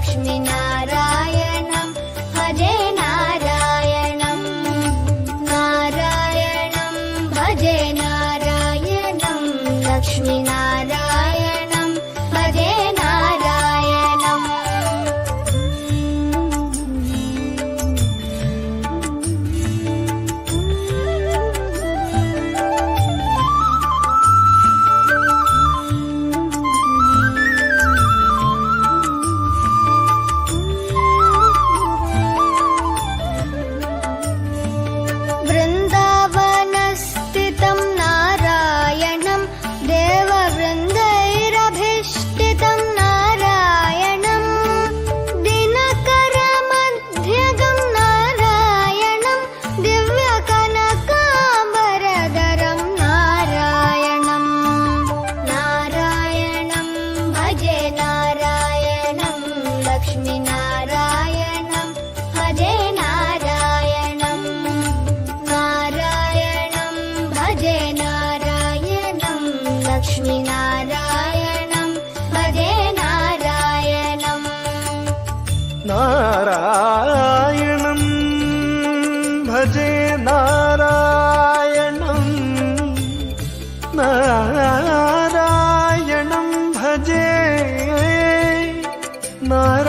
लक्ष्मीनारायणं भजे नारायणं नारायणं भजे नारायणं लक्ष्मीनारायणं भजे नारायणम् वृन्दावनस्थितं नारायणं देववृन्दैरभिष्टितं नारायणं दिनकरमध्यगं नारायणं दिव्यकनकाम्बरधरं नारायणं नारायणं भजे नारायणं लक्ष्मीनारायणं भजे नारायणं नारायणं भजे नारायणं लक्ष्मीनारायणं भजे नारायणम् नारायणं भजे नारायणं नारायणं भजे नारायणं